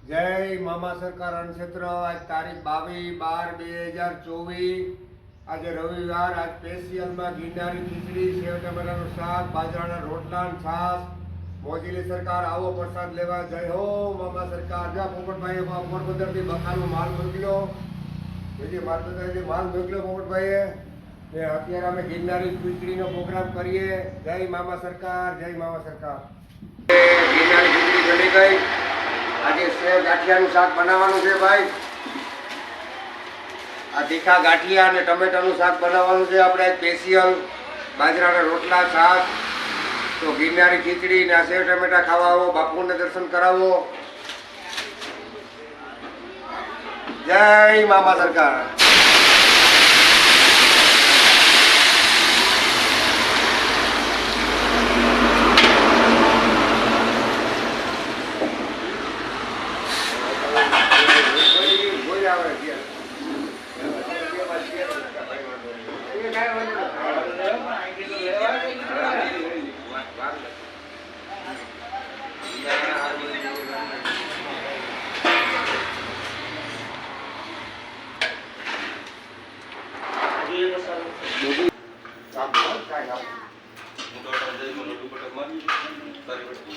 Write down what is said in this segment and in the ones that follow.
જય મામા સરકાર અણક્ષેત્ર આજ તારીખ 22/12/2024 આજે રવિવાર આજ સ્પેશિયલમાં ગિરનારી ખીચડી સેવ ટમેટાનું શાક બાજરાના રોટલા છાશ મોજીલી સરકાર આવો પ્રસાદ લેવા જય હો મામા સરકાર જા પોપટભાઈએ પોરબંદરથી બખાનો માલ મોકલ્યો જે માલ મોકલ્યો પોપટભાઈએ ને અત્યારે અમે ગિરનારી ખીચડીનો પ્રોગ્રામ કરીએ જય મામા સરકાર ગિરનારી ખીચડી ચડી ગઈ આજે સેવ ગાંઠિયાનું શાક બનાવવાનું છે ભાઈ આ તીખા ગાંઠિયા અને ટમેટાનું શાક બનાવવાનું છે આપણે સ્પેશિયલ બાજરાના રોટલા શાક તો ગિરનારી ખીચડી ને સેવ ટમેટા ખાવા આવો બાપુને દર્શન કરાવો જય મામા સરકાર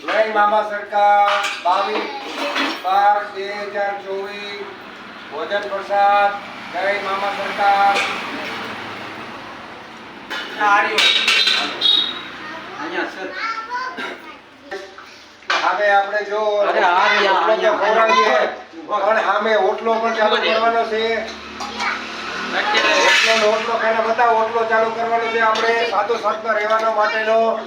જય મામા સરકાર 22/12/2024 ભોજન પ્રસાદ જય મામા સરકાર હવે આપણે જો સામે ઓટલો પણ ચાલુ કરવાનો છે ઓટલો ખાઈને બતાવો ઓટલો ચાલુ કરવાનો છે આપણે સાધુ સંત રહેવાનો માટેનો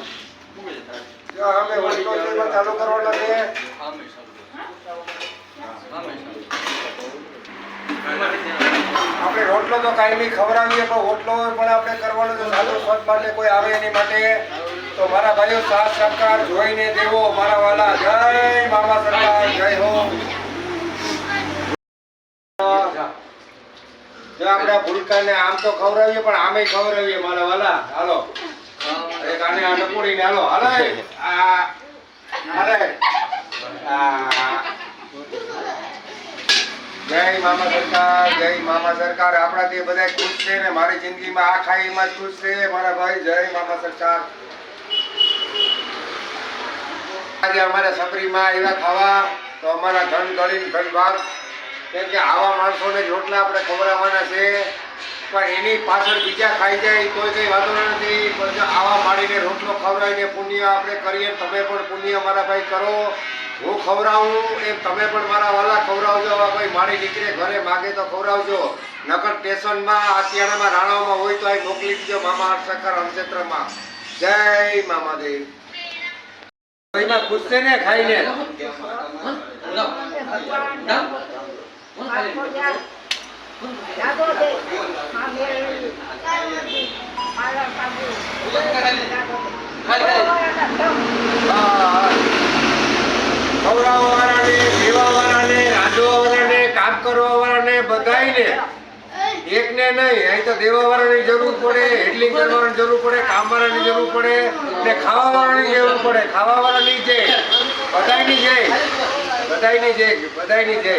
જો અમે ઓટલો ચાલુ કરવાનો છે આપણે રોટલો તો કાયમી ખવડાવીએ પણ ઓટલો પણ આપણે કરવાનો છે સાધુ સંત માટે કોઈ આવે એની માટે તો મારા ભાઈઓ સાથ સરકાર જોઈને દેવો મારા વાલા જય મામા સરકાર જય હો જો આપણે ભૂલકાને આમ તો ખવડાવીએ પણ આમે ખવડાવીએ મારા વાલા હાલો એક આને આ નકોડીને હાલો હાલે અરે જય મામા સરકાર આપણાથી બધા ખુશ છે ને મારી જિંદગીમાં આ ખાઈમાં જ ખુશ છે મારા ભાઈ જય મામા સરકાર આજે અમારા સપરીમાં આવ્યા ખાવા તો અમારા ધન ગળીને ધન ભાગ કેમ કે આવા માણસોને રોટલા આપણે ખવડાવવાના છે પણ એની પાછળ બીજા ખાઈ જાય તો કઈ વાંધો નથી પણ જો આવા માડીને રોટલો ખવડાવીને પુણ્ય આપણે કરીએ તમે પણ પુણ્ય મારા ભાઈ કરો હું ખવડાવું એમ તમે પણ મારા વાલા ખવડાવજો આવા કોઈ મારી દીકરી ઘરે માગે તો ખવડાવજો નકર સ્ટેશનમાં અત્યારમાં રાણાઓમાં હોય તો અહીં મોકલી દીજો મામા સરકાર અણક્ષેત્રમાં જય મામાદેવ એમાં ખુશ છે ને ખાઈને ખવડાવવાવાળાને દેવાવાળાને રાંધવાવાળાને કામ કરવાવાળાને બધાયને એકને નહીં અહીં તો દેવાવાળાની જરૂર પડે હેડલિંગ કરવાની જરૂર પડે કામવાળાની જરૂર પડે ને ખાવાવાળાની જરૂર પડે ખાવાવાળાની જય બધાયની જય બધાયની જય બધાયની જય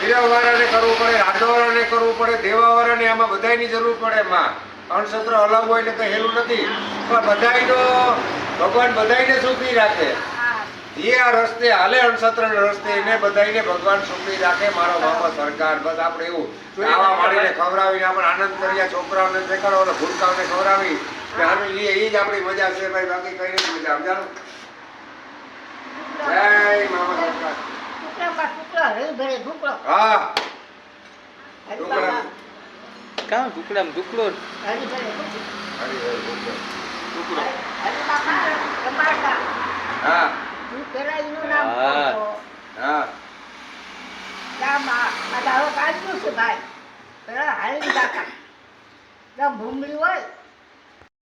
દેવાવાળાને કરવું પડે રાંધવાવાળાને કરવું પડે દેવાવાળાને આમાં બધાયની જરૂર પડે માં અણસત્ર અલગ હોય એટલે કઈ હેલું નથી પણ બધાયનો ભગવાન બધાયને સુખી રાખે જે આ રસ્તે હાલે અણસત્ર રસ્તે એને બધાયને ભગવાન સુખી રાખે મારો મામા સરકાર બસ આપણે એવું આવા માડીને ખવડાવીને આપણે આનંદ કર્યા છોકરાઓને દેખાડો ભૂલકાઓને ખવડાવી આનંદ લઈએ એ જ આપણી મજા છે ભાઈ બાકી કઈ નથી મજા સમજાણું જય મામા સરકાર હા કાં ટુકડામ ટુકડો હા ભૂમડી હોય